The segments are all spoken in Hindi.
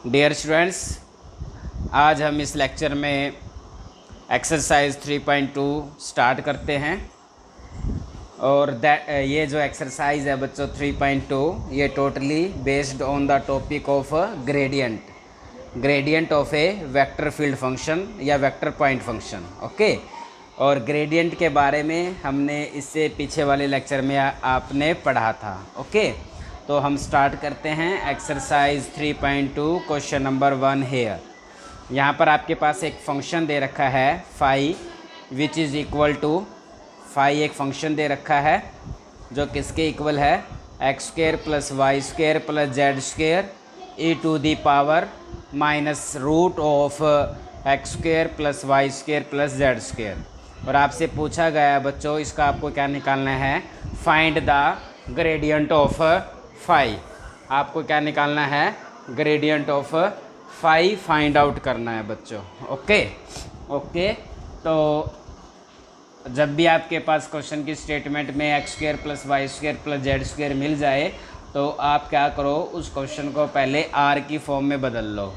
डियर स्टूडेंट्स, आज हम इस लेक्चर में एक्सरसाइज 3.2 स्टार्ट करते हैं। और ये जो एक्सरसाइज है बच्चों 3.2 ये totally based on the topic of gradient of A vector field function या वेक्टर पॉइंट फंक्शन। ओके, और ग्रेडियंट के बारे में हमने इससे पीछे वाले लेक्चर में आपने पढ़ा था। ओके, तो हम स्टार्ट करते हैं एक्सरसाइज 3.2 क्वेश्चन नंबर 1 हेयर। यहाँ पर आपके पास एक फंक्शन दे रखा है phi which is equal to phi. एक फंक्शन दे रखा है जो किसके इक्वल है, X square plus Y square plus Z square E to the power minus root of x square plus Y square plus Z square. और आपसे पूछा गया है बच्चों इसका आपको क्या निकालना है, find the gradient of phi. आपको क्या निकालना है, gradient of phi find out करना है बच्चों। ओके, तो जब भी आपके पास क्वेश्चन की स्टेटमेंट में x square plus Y square plus Z square मिल जाए तो आप क्या करो, उस क्वेश्चन को पहले आर की फॉर्म में बदल लो।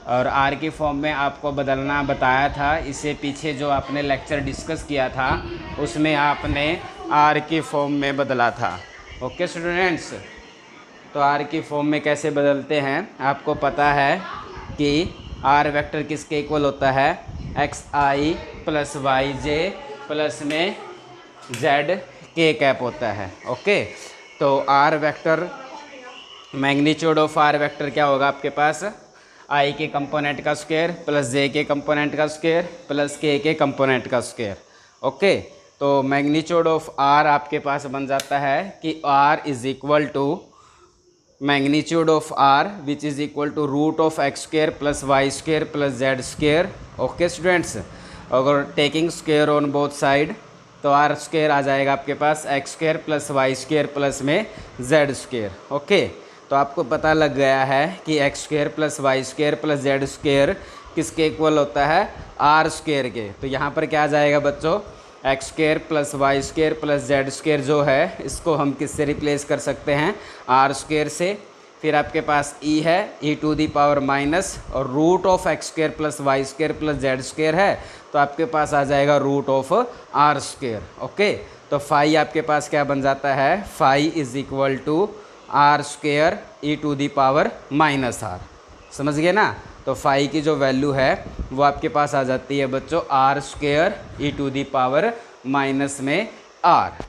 और आर की फॉर्म में आपको बदलना बताया था, इससे पीछे जो आपने लेक्चर डिस्कस किया था उसमें आपने आर की फॉर्म में बदला था। ओके स्टूडेंट्स, तो आर की फॉर्म में कैसे बदलते हैं आपको पता है कि आर वेक्टर किसके इक्वल होता है, एक्स आई प्लस वाई जे प्लस में जेड के कैप होता है। ओके, तो R vector magnitude of R vector क्या होगा आपके पास, आई के कंपोनेंट का स्क्वायर प्लस जे के कंपोनेंट का स्क्वायर प्लस के कंपोनेंट का स्क्वायर। ओके, तो मैग्नीट्यूड ऑफ आर आपके पास बन जाता है कि r is equal to magnitude of r which is equal to root of x square plus Y square plus Z square. Okay students, अगर taking square on both side तो आर स्क्वायर आ जाएगा आपके पास x square plus Y square plus में जेड स्क्वायर। ओके, तो आपको पता लग गया है कि X square plus Y square plus Z square किसके इक्वल होता है, आर स्क्वायर के। तो यहाँ पर क्या आ जाएगा बच्चों, X square plus Y square plus Z square जो है इसको हम किससे रिप्लेस कर सकते हैं, आर स्क्वायर से। फिर आपके पास ई है, ई टू दी पावर माइनस और root of x square plus Y square plus Z square है तो आपके पास आ जाएगा root of R square. Okay, तो फाई आपके पास क्या बन जाता है, phi is equal to R square E to the power minus R. समझ गए ना, तो फाई की जो वैल्यू है वो आपके पास आ जाती है बच्चों R square E to the power minus में आर।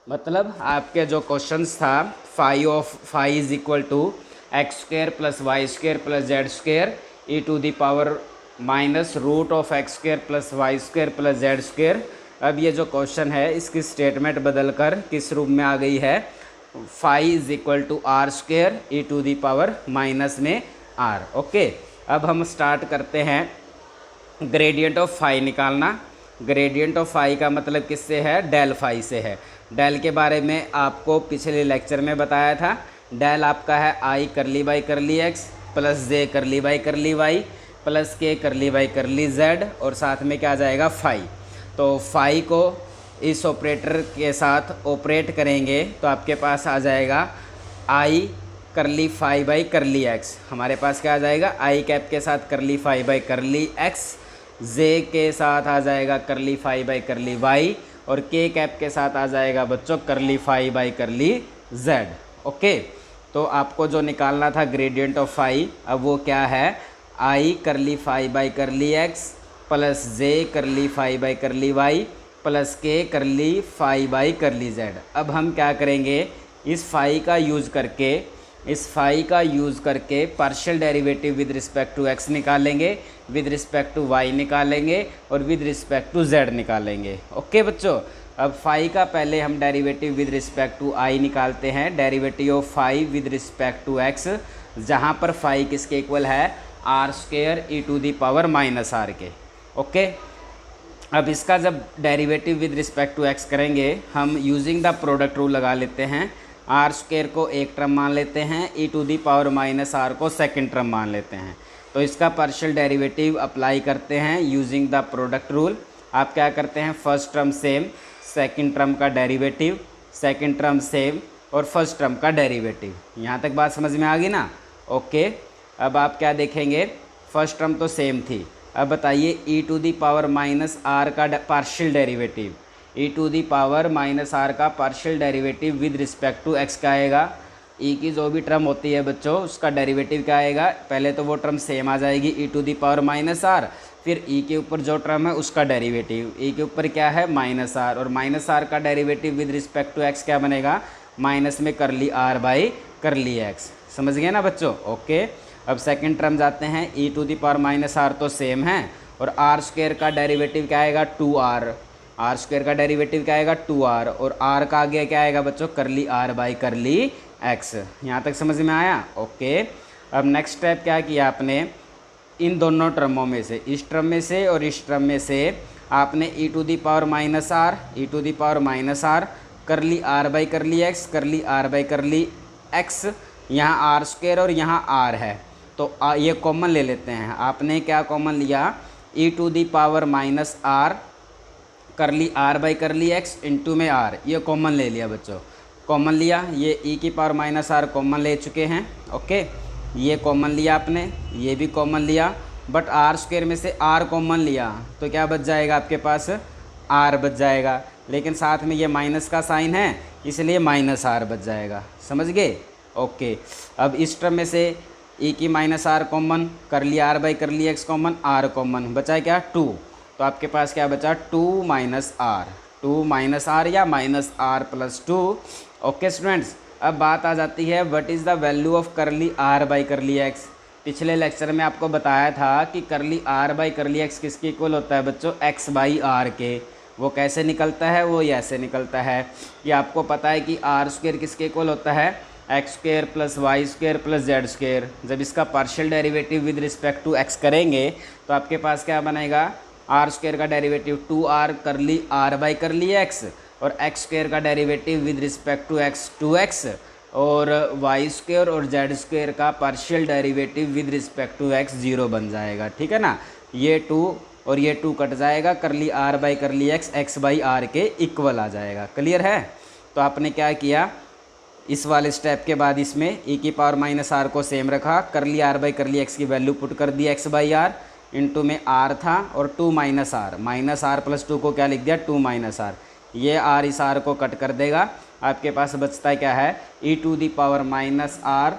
मतलब आपके जो क्वेश्चंस था phi is equal to X square plus Y square plus Z square E to the power minus root of x square plus Y square plus Z square. अब ये जो क्वेश्चन है इसकी स्टेटमेंट बदल कर किस रूप में आ गई है, phi is equal to R square E to the power minus में आर। ओके, अब हम स्टार्ट करते हैं ग्रेडियंट ऑफ फाई निकालना। ग्रेडियंट ऑफ फाई का मतलब किससे है, डेल फाई से है। डेल के बारे में आपको पिछले लेक्चर में बताया था। डेल आपका है आई करली by curly x plus j करली by curly y plus k करली बाई करली जेड और साथ में क्या आ जाएगा फाई। तो फाई को इस ऑपरेटर के साथ ऑपरेट करेंगे तो आपके पास आ जाएगा आई curly phi by curly x. हमारे पास क्या आ जाएगा, आई कैप के साथ curly phi by curly x, जे के साथ आ जाएगा करली फाई बाई करली वाई और के कैप के साथ आ जाएगा बच्चों curly phi by curly Z. Okay, तो आपको जो निकालना था ग्रेडियंट ऑफ फाई, अब वो क्या है, i curly phi by curly x plus j curly phi by curly y plus k curly phi by curly Z. अब हम क्या करेंगे, इस फाई का यूज़ करके partial derivative with respect to X निकालेंगे, विद रिस्पेक्ट टू वाई निकालेंगे और विद रिस्पेक्ट टू जेड निकालेंगे। ओके बच्चों, अब फाई का पहले हम derivative with respect to I निकालते हैं, derivative of phi with respect to X, जहाँ पर फाई किसके इक्वल है, R square E to the power minus R के। ओके, अब इसका जब derivative with respect to X करेंगे हम यूजिंग द प्रोडक्ट रूल लगा लेते हैं। आर स्क्वायर को एक टर्म मान लेते हैं, e to the power minus r को सेकंड टर्म मान लेते हैं। तो इसका पार्शियल डेरिवेटिव अप्लाई करते हैं यूजिंग द प्रोडक्ट रूल। आप क्या करते हैं, first term same, second term का डेरिवेटिव, सेकंड टर्म सेम और फर्स्ट टर्म का डेरिवेटिव। यहाँ तक बात समझ में आ गई ना। ओके, अब आप क्या देखेंगे, फर्स्ट टर्म तो सेम थी। अब बताइए e to the power minus are का partial derivative, e to the power minus are का partial derivative with respect to x का आएगा। ई की जो भी टर्म होती है बच्चों उसका डेरिवेटिव क्या आएगा, पहले तो वो टर्म सेम आ जाएगी e to the power minus r, फिर ई के ऊपर जो टर्म है उसका डेरिवेटिव, ई के ऊपर क्या है माइनस आर, और माइनस आर का derivative with respect to x क्या बनेगा, माइनस में करली आर बाई करली एक्स। समझ गए ना बच्चों? ओके। अब सेकंड टर्म जाते हैं, e to the power minus r तो सेम है, और आर स्क्वायर का डेरिवेटिव क्या आएगा 2r, आर स्क्वायर का डेरिवेटिव क्या आएगा 2r, और आर का आगे क्या आएगा बच्चों करली आर बाई करली एक्स। यहाँ तक समझ में आया? ओके। अब नेक्स्ट स्टेप क्या किया आपने, इन दोनों टर्मों में से, इस टर्म में से और इस टर्म में से आपने e to the power minus r, e to the power minus r curly are by curly x, curly are by curly x, यहाँ आर स्क्वायर और यहाँ आर है तो ये कॉमन ले लेते हैं। आपने क्या कॉमन लिया, e to the power minus r curly are by curly x into में आर, ये कॉमन ले लिया बच्चों, कॉमन लिया, ये ई की पावर माइनस आर कॉमन ले चुके हैं। ओके, ये कॉमन लिया आपने, ये भी कॉमन लिया, बट आर स्क्वायर में से आर कॉमन लिया तो क्या बच जाएगा आपके पास, आर बच जाएगा, लेकिन साथ में ये माइनस का साइन है इसलिए माइनस आर बच जाएगा। समझ गए? ओके। अब इस टर्म में से ई की माइनस आर कॉमन, कर लिया आर बाई कर लिया एक्स कॉमन, आर कॉमन, बचा क्या 2, तो आपके पास क्या बचा 2 माइनस आर, 2 माइनस आर या minus R plus 2। Okay students, अब बात आ जाती है what is the value of curly are by curly X. पिछले लेक्चर में आपको बताया था कि curly are by curly X किसके इक्वल होता है बच्चों, एक्स बाई आर के। वो कैसे निकलता है, वो ऐसे निकलता है कि आपको पता है कि आर स्क्वायर किसके इक्वल होता है, X square plus Y square plus Z square. जब इसका partial derivative with respect to X करेंगे तो आपके पास क्या बनेगा, आर स्क्वायर का derivative 2r curly are by curly X, और एक्स स्क्वायर का derivative with respect to X 2x, और वाई स्क्वायर और जेड स्क्वायर का partial derivative with respect to X 0 बन जाएगा। ठीक है ना, ये 2 और ये 2 कट जाएगा, curly are by curly X X by R के इक्वल आ जाएगा। क्लियर है? तो आपने क्या किया, इस वाले स्टेप के बाद इसमें ई की पावर माइनस आर को सेम रखा, करली आर बाई करली एक्स की वैल्यू पुट कर दी एक्स बाई आर, इंटू में आर था और 2 माइनस आर प्लस 2 को क्या लिख दिया 2 माइनस आर, ये आर इस आर को कट कर देगा, आपके पास बचता है क्या है ई to the power minus r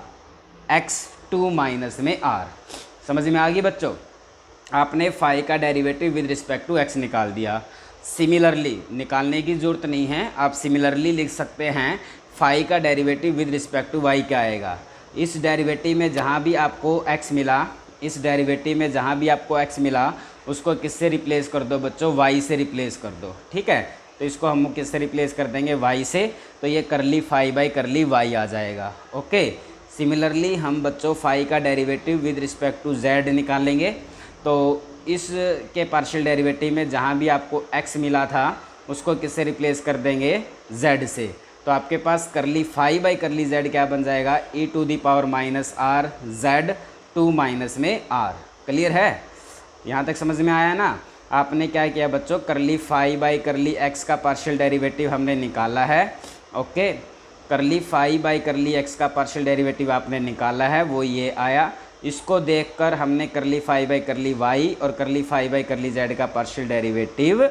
x 2 minus में आर। समझ में आ गई बच्चों? आपने फाई का derivative with respect to x निकाल दिया। सिमिलरली निकालने की ज़रूरत नहीं है, आप सिमिलरली लिख सकते हैं फाई का derivative with respect to Y क्या आएगा। इस डेरिवेटिव में जहाँ भी आपको एक्स मिला, इस डेरिवेटिव में जहाँ भी आपको एक्स मिला उसको किससे रिप्लेस कर दो बच्चों, वाई से रिप्लेस कर दो। ठीक है, तो इसको हम किससे रिप्लेस कर देंगे, वाई से, तो ये curly phi by curly Y आ जाएगा। ओके। सिमिलरली हम बच्चों फाई का derivative with respect to Z निकालेंगे, तो इस के पार्शियल डेरिवेटिव में जहाँ भी आपको एक्स मिला था उसको किससे रिप्लेस कर देंगे, जेड से, तो आपके पास करली फाई बाई करली जेड क्या बन जाएगा, e to the power minus r z 2 minus में आर। क्लियर है? यहाँ तक समझ में आया ना? आपने क्या किया बच्चों, curly phi by curly x का पार्शियल डेरिवेटिव हमने निकाला है। ओके, करली फाई बाई करली एक्स का पार्शियल डेरिवेटिव आपने निकाला है, वो ये आया। इसको देखकर हमने करली फाई बाई करली वाई और करली फाई बाई करली जेड का पार्शियल डेरिवेटिव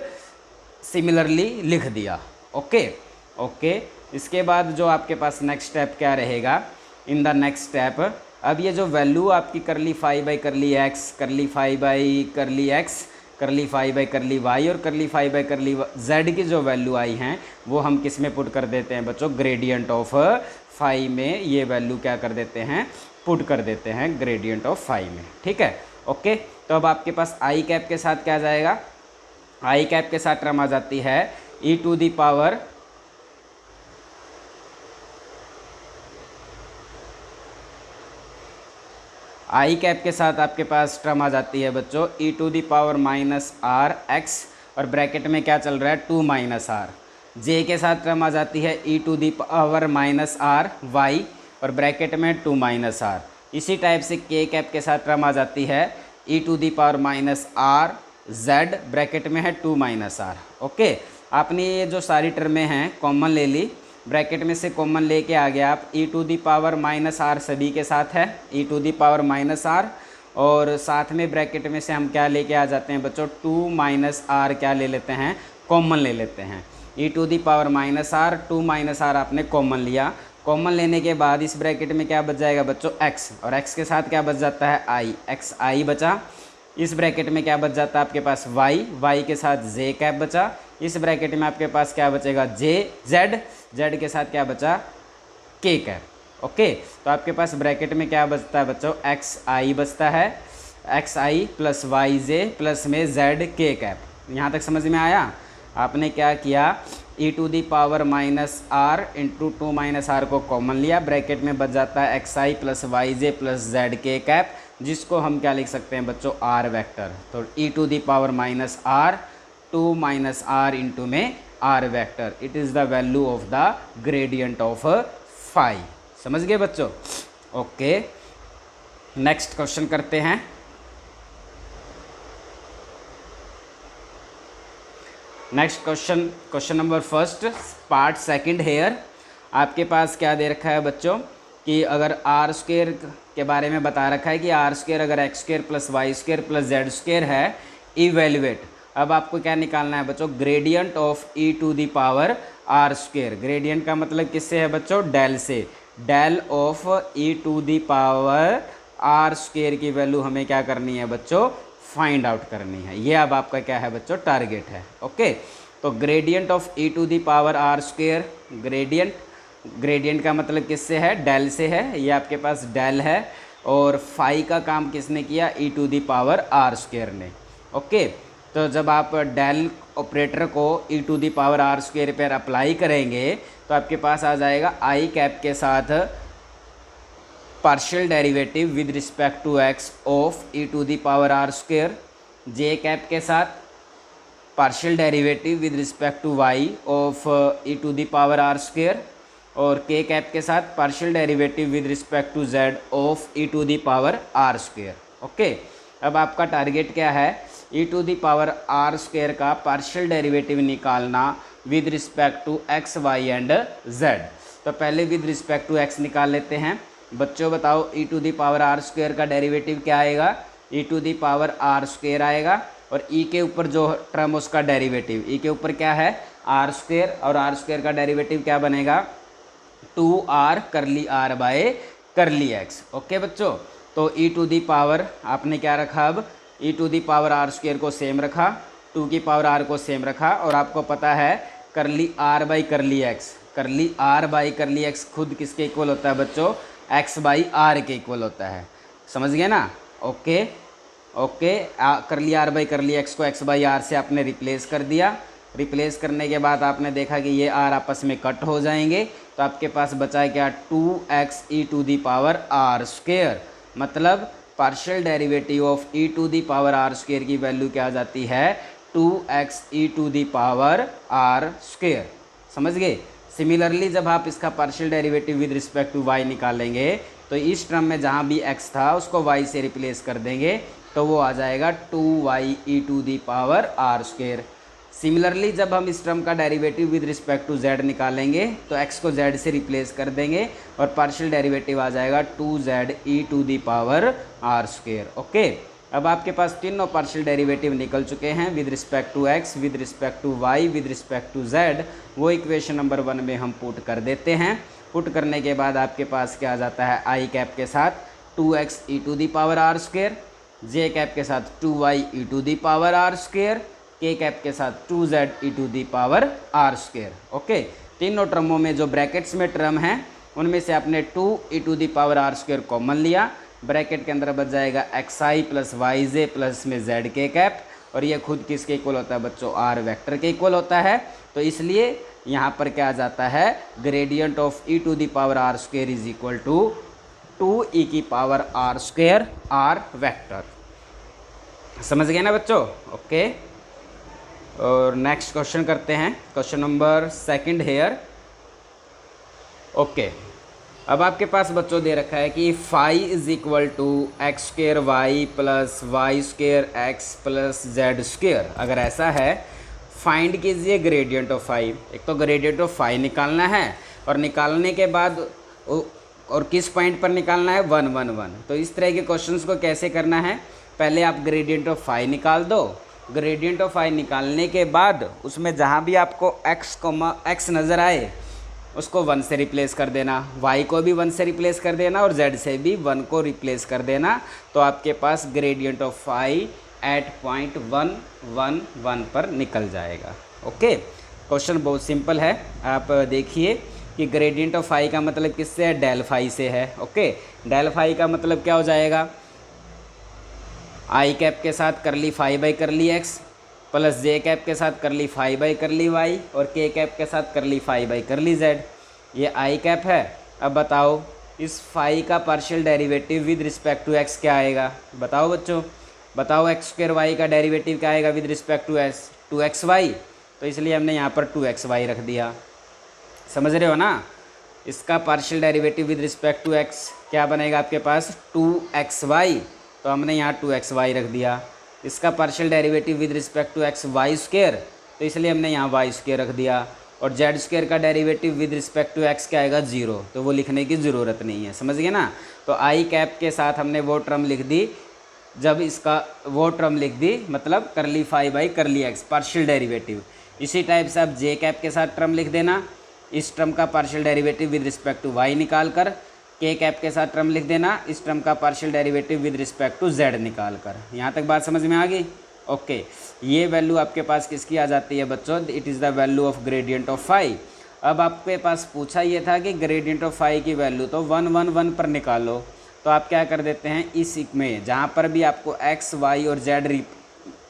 सिमिलरली लिख दिया। Okay okay. इसके बाद जो आपके पास नेक्स्ट स्टेप क्या रहेगा, इन द नेक्स्ट स्टेप, अब ये जो वैल्यू आपकी करली फाई बाई करली एक्स, करली फाई बाई करली एक्स, करली फाई बाई करली वाई और करली फाई बाई करली जेड की जो वैल्यू आई हैं वो हम किस में पुट कर देते हैं बच्चों, ग्रेडियंट ऑफ फाई में ये वैल्यू क्या कर देते हैं, पुट कर देते हैं ग्रेडियंट ऑफ फाई में। ठीक है, ओके। तो अब आपके पास आई कैप के साथ क्या जाएगा, आई कैप के साथ टर्म आ जाती है ई to the power i cap के साथ आपके पास टर्म आ जाती है बच्चों e to the power minus r x, और ब्रैकेट में क्या चल रहा है 2 माइनस आर। जे के साथ टर्म आ जाती है ई to the power minus r y, और ब्रैकेट में 2 माइनस आर। इसी टाइप से के कैप के साथ टर्म आ जाती है ई to the power minus r z, bracket में है 2 माइनस आर। ओके, आपने ये जो सारी टर्में हैं कॉमन ले ली, ब्रैकेट में से कॉमन लेके आ गया आप, e to the power minus R सभी के साथ है, e to the power minus R, और साथ में ब्रैकेट में से हम क्या लेके आ जाते हैं बच्चों, 2 माइनस आर क्या ले लेते हैं, कॉमन ले लेते हैं। e to the power minus are, 2 minus R आपने कॉमन लिया। कॉमन लेने के बाद इस ब्रैकेट में क्या बच जाएगा बच्चों, x, और x के साथ क्या बच जाता है, i, x i बचा। इस ब्रैकेट में क्या बच जाता है आपके पास y, y के साथ j कैप बचा। इस ब्रैकेट में आपके पास क्या बचेगा, j, z, z के साथ क्या बचा, k कैप। ओके, तो आपके पास ब्रैकेट में क्या बचता है बच्चों, x i बचता है, x i plus y j plus में z k कैप। यहाँ तक समझ में आया? आपने क्या किया, e to the power minus r into 2 minus r को कॉमन लिया, ब्रैकेट में बच जाता है एक्स आई प्लस वाई जे प्लस जेड के कैप, जिसको हम क्या लिख सकते हैं बच्चों, आर वेक्टर। तो e to the power minus are 2 minus r into में r vector, it is the value of the gradient of phi. समझ गए बच्चों? ओके, नेक्स्ट क्वेश्चन करते हैं। Next question, question number first, part second here. आपके पास क्या दे रखा है बच्चों कि अगर आर स्क्वेयर के बारे में बता रखा है कि आर स्क्वेयर अगर x square plus y square plus z square है, इवेल्युएट। अब आपको क्या निकालना है बच्चों, gradient of e to the power r square. Gradient का मतलब किससे है बच्चों, डेल से। Del of e to the power r square की वैल्यू हमें क्या करनी है बच्चों, फाइंड आउट करनी है। ये अब आपका क्या है बच्चों, टारगेट है। ओके, तो gradient of e to the power r square, gradient का मतलब किससे है, डेल से है। ये आपके पास डेल है, और फाई का काम किसने किया, e to the power r square ने। ओके, तो जब आप डेल ऑपरेटर को e to the power r square पर अप्लाई करेंगे तो आपके पास आ जाएगा आई कैप के साथ partial derivative with respect to x of e to the power r square, j cap के साथ partial derivative with respect to y of e to the power r square, और k कैप के साथ partial derivative with respect to z of e to the power r square. Okay, अब आपका टारगेट क्या है, e to the power r square का पार्शियल डेरिवेटिव निकालना with respect to x, y and z। तो पहले विद रिस्पेक्ट टू x निकाल लेते हैं। बच्चों बताओ, e to the power r square का डेरिवेटिव क्या आएगा, e to the power r square आएगा, और e के ऊपर जो टर्म उसका डेरिवेटिव, e के ऊपर क्या है, आर स्क्वेयर, और आर स्क्वेयर का डेरिवेटिव क्या बनेगा, 2r करली r बाय करली x। ओके बच्चों, तो e टू दी पावर आपने क्या रखा, अब e to the power r square को सेम रखा, 2 की पावर r को सेम रखा, और आपको पता है करली r बाई करली x, करली r बाई करली x खुद किसके इक्वल होता है बच्चों, x बाई आर के इक्वल होता है। समझ गए ना? ओके, ओके, करली r बाई करली x को x बाई आर से आपने रिप्लेस कर दिया। रिप्लेस करने के बाद आपने देखा कि ये r आपस में कट हो जाएंगे, तो आपके पास बचा है क्या, 2x e to the power r square. मतलब partial derivative of e to the power r square की वैल्यू क्या आ जाती है, 2x e to the power r square. समझ गए? सिमिलरली जब आप इसका partial derivative with respect to y निकालेंगे तो इस टर्म में जहाँ भी x था उसको y से रिप्लेस कर देंगे, तो वो आ जाएगा 2y e to the power r square. Similarly जब हम इस टर्म का derivative with respect to z निकालेंगे तो x को z से रिप्लेस कर देंगे, और पार्शियल डेरिवेटिव आ जाएगा 2z e to the power r square. Okay, अब आपके पास तीनों पार्शियल डेरिवेटिव निकल चुके हैं with respect to x, with respect to y, with respect to z। वो इक्वेशन नंबर 1 में हम पुट कर देते हैं। पुट करने के बाद आपके पास क्या आ जाता है, आई कैप के साथ 2x e to the power r square, j cap के साथ 2y e to the power r square, k cap के साथ 2z e to the power r square. Okay, तीनों टर्मों में जो ब्रैकेट्स में टर्म हैं उनमें से आपने 2 e to the power r square common लिया, ब्रैकेट के अंदर बच जाएगा एक्स आई प्लस वाई जे प्लस में जेड के कैप, और ये खुद किसके इक्वल होता है बच्चों, आर वेक्टर के इक्वल होता है। तो इसलिए यहाँ पर क्या आ जाता है, gradient of e to the power r square is equal to 2e की power r square r vector. समझ गए ना बच्चों? ओके, और नेक्स्ट क्वेश्चन करते हैं, question number second here. Okay, अब आपके पास बच्चों दे रखा है कि phi is equal to x square y plus y square x plus z square. अगर ऐसा है, फाइंड कीजिए ग्रेडियंट ऑफ फाई। एक तो ग्रेडियंट ऑफ फाई निकालना है, और निकालने के बाद और किस पॉइंट पर निकालना है, 1 1 1। तो इस तरह के क्वेश्चंस को कैसे करना है, पहले आप ग्रेडियंट ऑफ फाई निकाल दो। ग्रेडियंट ऑफ फाई निकालने के बाद उसमें जहाँ भी आपको x नज़र आए उसको 1 से रिप्लेस कर देना, y को भी 1 से रिप्लेस कर देना और z से भी 1 को रिप्लेस कर देना। तो आपके पास gradient of phi at point 1 1 1 पर निकल जाएगा। ओके, क्वेश्चन बहुत सिंपल है। आप देखिए कि ग्रेडियंट ऑफ फाई का मतलब किससे है, डेल फाई से है। ओके, डेल फाई का मतलब क्या हो जाएगा, आई कैप के साथ curly phi by curly x plus j cap के साथ curly phi by curly Y और के कैप के साथ curly phi by curly Z. ये आई कैप है। अब बताओ इस फाई का partial derivative with respect to x क्या आएगा, बताओ बच्चों, बताओ एक्स स्क्वायर वाई का डेरिवेटिव क्या आएगा with respect to x y. तो इसलिए हमने यहाँ पर 2xy रख दिया, समझ रहे हो ना। इसका partial derivative with respect to x क्या बनेगा आपके पास, 2xy। तो हमने यहाँ 2xy रख दिया। इसका partial derivative with respect to x y square, तो इसलिए हमने यहाँ वाई स्क्वायर रख दिया। और जेड स्क्वायर का derivative with respect to x क्या आएगा, 0, तो वो लिखने की ज़रूरत नहीं है, समझ गए ना। तो आई कैप के साथ हमने वो टर्म लिख दी, जब इसका वो टर्म लिख दी मतलब curly phi by curly x partial derivative. इसी टाइप से आप जे कैप के साथ टर्म लिख देना, इस टर्म का partial derivative with respect to y निकाल कर। के कैप के साथ टर्म लिख देना, इस टर्म का partial derivative with respect to z निकाल कर। यहाँ तक बात समझ में आ गई। ओके, ये वैल्यू आपके पास किसकी आ जाती है बच्चों, it is the value of gradient of phi. अब आपके पास पूछा ये था कि ग्रेडियंट ऑफ फाई की वैल्यू तो 1 1 1 पर निकालो। तो आप क्या कर देते हैं, इस में जहाँ पर भी आपको एक्स वाई और जेड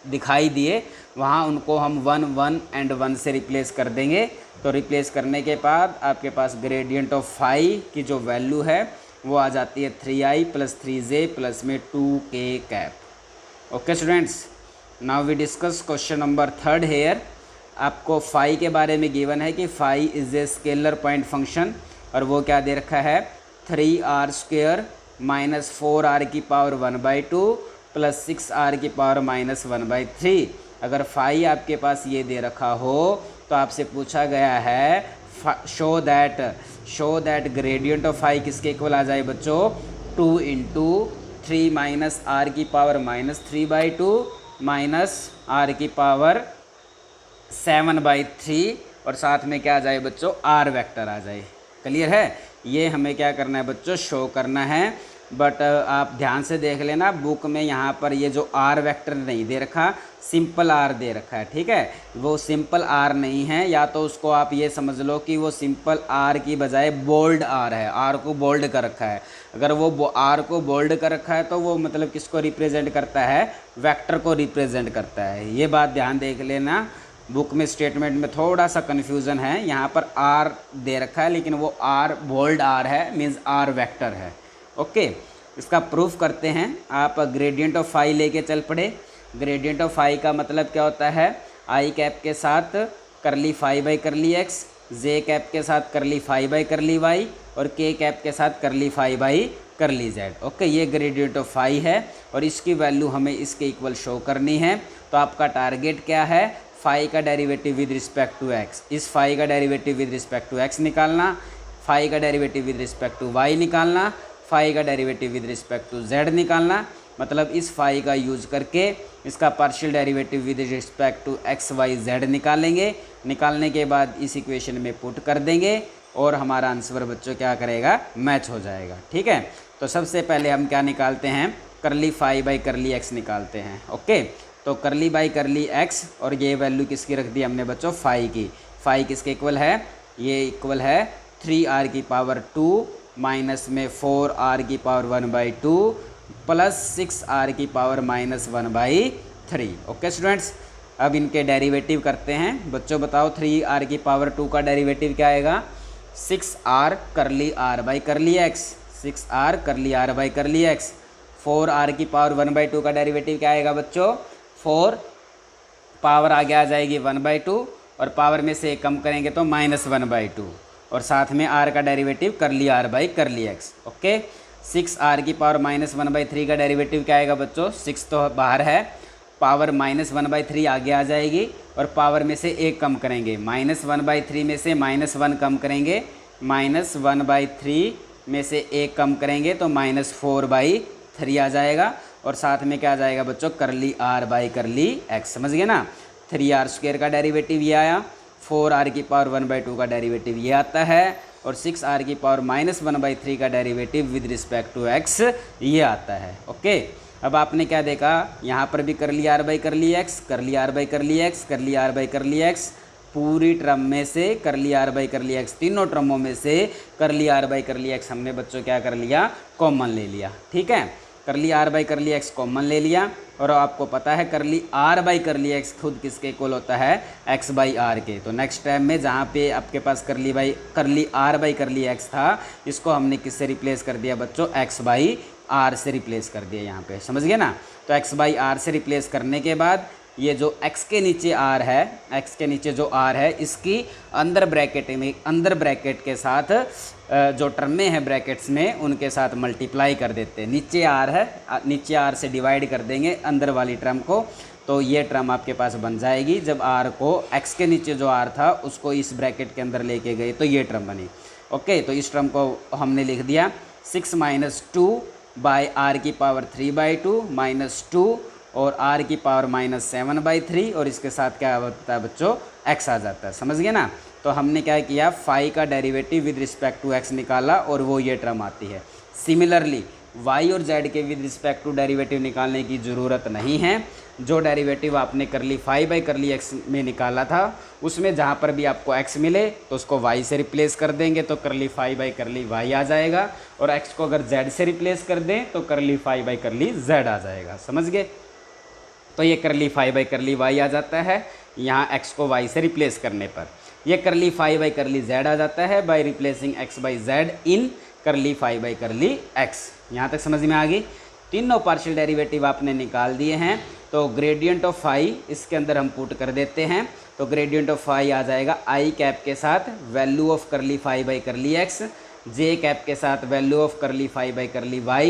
दिखाई दिए वहाँ उनको हम 1 1 एंड 1 से रिप्लेस कर देंगे। तो रिप्लेस करने के बाद आपके पास ग्रेडियंट ऑफ फाई की जो वैल्यू है वो आ जाती है 3i प्लस 3j प्लस में 2k cap. Okay students, now we discuss question number 3 here. आपको फाई के बारे में गिवन है कि phi is a scalar point function, और वो क्या दे रखा है, 3r स्क्वेयर माइनस 4r की पावर 1/2 प्लस 6r की पावर माइनस 1/3। अगर फाई आपके पास ये दे रखा हो तो आपसे पूछा गया है show that gradient of phi किसके इक्वल आ जाए बच्चों, 2 इंटू 3 माइनस आर की पावर माइनस 3/2 माइनस आर की पावर 7/3 और साथ में क्या आ जाए बच्चों, आर वेक्टर आ जाए। क्लियर है, ये हमें क्या करना है बच्चों, शो करना है। बट आप ध्यान से देख लेना, बुक में यहाँ पर ये जो आर वेक्टर नहीं दे रखा, सिंपल आर दे रखा है, ठीक है। वो सिंपल आर नहीं है, या तो उसको आप ये समझ लो कि वो सिंपल आर की बजाय बोल्ड आर है, आर को बोल्ड कर रखा है। अगर वो आर को बोल्ड कर रखा है तो वो मतलब किसको रिप्रेजेंट करता है, वेक्टर को रिप्रेजेंट करता है। ये बात ध्यान देख लेना, बुक में स्टेटमेंट में थोड़ा सा कन्फ्यूज़न है। यहाँ पर आर दे रखा है लेकिन वो आर बोल्ड आर है, मीन्स आर वेक्टर है। ओके, इसका प्रूफ करते हैं। आप ग्रेडियंट ऑफ फाई लेके चल पड़े। ग्रेडियंट ऑफ फाई का मतलब क्या होता है, आई कैप के साथ curly phi by curly x, j cap के साथ curly phi by curly Y और के कैप के साथ curly phi by curly Z. Okay, ये ग्रेडियंट ऑफ फाई है और इसकी वैल्यू हमें इसके इक्वल शो करनी है। तो आपका टारगेट क्या है, फाई का derivative with respect to x, इस फाई का derivative with respect to x निकालना, फाई का derivative with respect to y निकालना, फाई का derivative with respect to z निकालना। मतलब इस फाई का यूज करके इसका partial derivative with respect to x y z निकालेंगे। निकालने के बाद इस इक्वेशन में पुट कर देंगे और हमारा आंसर बच्चों क्या करेगा, मैच हो जाएगा। ठीक है, तो सबसे पहले हम क्या निकालते हैं, करली फाई बाई करली एक्स निकालते हैं। ओके, तो करली बाई करली एक्स और ये वैल्यू किसकी रख दी हमने बच्चों, फाई की। फाई किसके इक्वल है, ये इक्वल है 3r की पावर 2 माइनस में 4r की पावर 1/2 प्लस 6r की पावर माइनस 1/3। ओके स्टूडेंट्स, अब इनके डेरिवेटिव करते हैं। बच्चों बताओ 3r की पावर 2 का डेरिवेटिव क्या आएगा, 6r करली r by curly x, 6r करली r by curly x. 4r की पावर 1/2 का डेरिवेटिव क्या आएगा बच्चों, 4 पावर आगे आ जाएगी 1/2 और पावर में से कम करेंगे तो माइनस 1/2 और साथ में r का डेरिवेटिव करली r by curly x. Okay, 6r की पावर माइनस 1/3 का डेरिवेटिव क्या आएगा बच्चों, 6 तो बाहर है, पावर माइनस 1/3 आगे आ जाएगी और पावर में से 1 कम करेंगे, माइनस 1/3 में से -1 कम करेंगे -1/3 में से एक कम करेंगे तो -4/3 आ जाएगा। और साथ में क्या आ जाएगा बच्चों, करली r बाई करली x, समझ गए ना। 3r² का डेरिवेटिव ये आया, 4r⁴ का डेरिवेटिव ये आता है, और 6r⁻⁻⁴ का derivative with respect to x ये आता है। ओके, अब आपने क्या देखा, यहाँ पर भी करली r बाई करली x, करली r बाई करली x, करली r बाई करली x, पूरी टर्म में से करली r बाई करली x, तीनों टर्मों में से करली r बाई करली x हमने बच्चों क्या कर लिया, कॉमन ले लिया। ठीक है, करली r by curly x common ले लिया, और आपको पता है करली r बाई करली x खुद किसके इक्वल होता है, x बाई r के। तो नेक्स्ट टाइम में जहाँ पे आपके पास करली r बाई करली x था, इसको हमने किससे रिप्लेस कर दिया बच्चों, x बाई r से रिप्लेस कर दिया यहाँ पे, समझ गए ना। तो x बाई r से रिप्लेस करने के बाद ये जो x के नीचे r है, x के नीचे जो r है, इसकी अंदर ब्रैकेट के साथ जो टर्में हैं ब्रैकेट्स में, उनके साथ मल्टीप्लाई कर देते हैं। नीचे r है, नीचे r से डिवाइड कर देंगे अंदर वाली टर्म को, तो ये टर्म आपके पास बन जाएगी। जब r को x के नीचे जो r था उसको इस ब्रैकेट के अंदर लेके गए तो ये टर्म बनी। ओके, तो इस टर्म को हमने लिख दिया 6 - 2/r⁻³ -2 और r⁻⁻⁷/3, और इसके साथ क्या होता है बच्चों, x आ जाता है, समझ गए ना। तो हमने क्या किया, फाई का derivative with respect to x निकाला, और वो ये टर्म आती है। सिमिलरली y और z के विद रिस्पेक्ट टू डेरिवेटिव निकालने की ज़रूरत नहीं है। जो डेरिवेटिव आपने करली फाई बाई करली x में निकाला था, उसमें जहाँ पर भी आपको x मिले तो उसको y से रिप्लेस कर देंगे, तो करली फाई बाई करली y आ जाएगा, और x को अगर z से रिप्लेस कर दें तो करली फाई बाई करली z आ जाएगा, समझ गए। तो ये curly phi by curly y आ जाता है यहाँ x को y से रिप्लेस करने पर। ये curly phi by curly z आ जाता है by replacing x by z इन करली फाई बाई करली x। यहाँ तक समझ में आ गई। तीनों पार्शियल डेरिवेटिव आपने निकाल दिए हैं, तो ग्रेडियंट ऑफ फाई इसके अंदर हम पुट कर देते हैं। तो ग्रेडियंट ऑफ फाई आ जाएगा i कैप के साथ value of curly phi by curly x, j cap के साथ value of curly phi by curly y,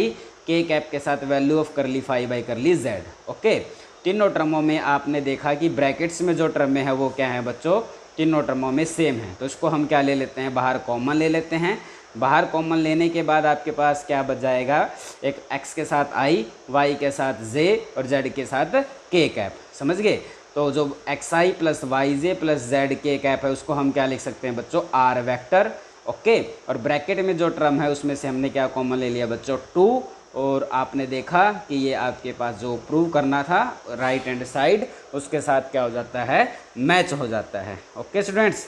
k cap के साथ value of curly phi by curly z। Okay, तीनों टर्मों में आपने देखा कि ब्रैकेट्स में जो टर्में हैं वो क्या है बच्चों, तीनों टर्मों में सेम है। तो इसको हम क्या ले लेते हैं, बाहर कॉमन ले लेते हैं। बाहर कॉमन लेने के बाद आपके पास क्या बच जाएगा, एक x के साथ i, y के साथ j और z के साथ k कैप, समझ गए। तो जो xi plus yj plus zk cap है उसको हम क्या लिख सकते हैं बच्चों, r वेक्टर। ओके, और ब्रैकेट में जो टर्म है उसमें से हमने क्या कॉमन ले लिया बच्चों, 2। और आपने देखा कि ये आपके पास जो प्रूव करना था राइट हैंड साइड, उसके साथ क्या हो जाता है, मैच हो जाता है। ओके स्टूडेंट्स,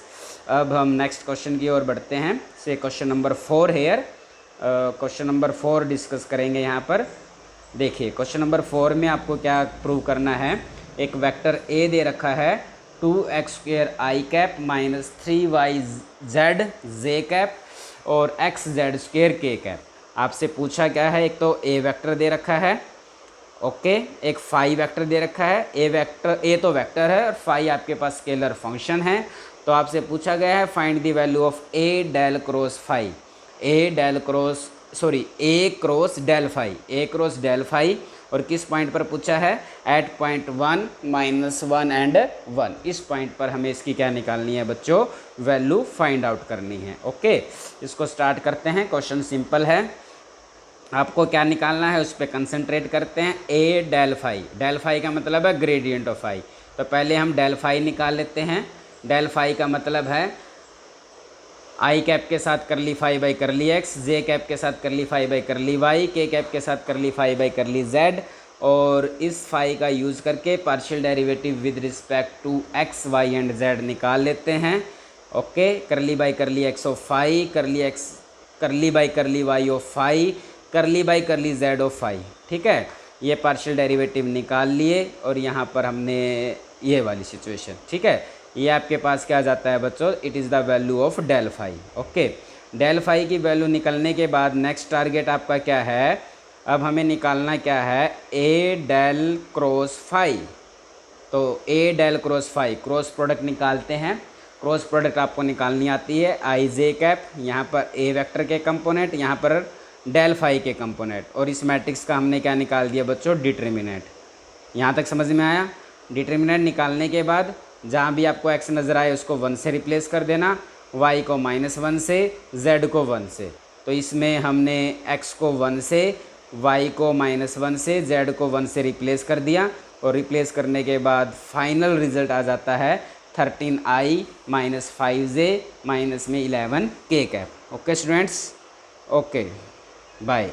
अब हम नेक्स्ट क्वेश्चन की ओर बढ़ते हैं। से question number 4 here, question number 4 discuss करेंगे यहाँ पर। देखिए क्वेश्चन नंबर 4 में आपको क्या प्रूव करना है, एक वेक्टर ए दे रखा है 2x² i cap minus 3yz j cap और xz² k कैप। आपसे पूछा क्या है, एक तो ए वेक्टर दे रखा है, ओके, एक फाई वेक्टर दे रखा है। ए तो वेक्टर है और फाई आपके पास स्केलर फंक्शन है। तो आपसे पूछा गया है find the value of a del cross phi, a cross del phi, a cross del phi. और किस पॉइंट पर पूछा है, एट पॉइंट 1 -1 एंड 1। इस पॉइंट पर हमें इसकी क्या निकालनी है बच्चों, वैल्यू फाइंड आउट करनी है। ओके, इसको स्टार्ट करते हैं। क्वेश्चन सिंपल है, आपको क्या निकालना है उस पर कंसंट्रेट करते हैं। ए डेल फाई का मतलब है ग्रेडियंट ऑफ फाई। तो पहले हम डेल फाई निकाल लेते हैं। डेल फाई का मतलब है आई कैप के साथ curly phi by curly x, j cap के साथ curly phi by curly y, k cap के साथ curly phi by curly Z. और इस फाई का यूज़ करके partial derivative with respect to x y and z निकाल लेते हैं। Okay, curly by curly x of phi, curly by curly y of phi, curly by curly z of phi. ठीक है, ये पार्शियल डेरिवेटिव निकाल लिए और यहाँ पर हमने ये वाली सिचुएशन, ठीक है, ये आपके पास क्या आ जाता है बच्चों, it is the value of del phi. Okay, del phi की वैल्यू निकलने के बाद नेक्स्ट टारगेट आपका क्या है, अब हमें निकालना क्या है, ए डेल क्रॉस फाई। तो A del cross phi, cross product निकालते हैं। क्रॉस प्रोडक्ट आपको निकालनी आती है, आई जे कैप, यहाँ पर ए वेक्टर के कंपोनेंट, यहाँ पर डेल फाई के कंपोनेंट, और इस मैट्रिक्स का हमने क्या निकाल दिया बच्चों, डिटर्मिनेंट। यहाँ तक समझ में आया। डिटर्मिनेंट निकालने के बाद जहाँ भी आपको x नज़र आए उसको 1 से रिप्लेस कर देना, y को -1 से, z को 1 से। तो इसमें हमने x को 1 से, y को -1 से, z को 1 से रिप्लेस कर दिया, और रिप्लेस करने के बाद फाइनल रिजल्ट आ जाता है 13i - 5j माइनस में 11k cap. Okay students, okay bye.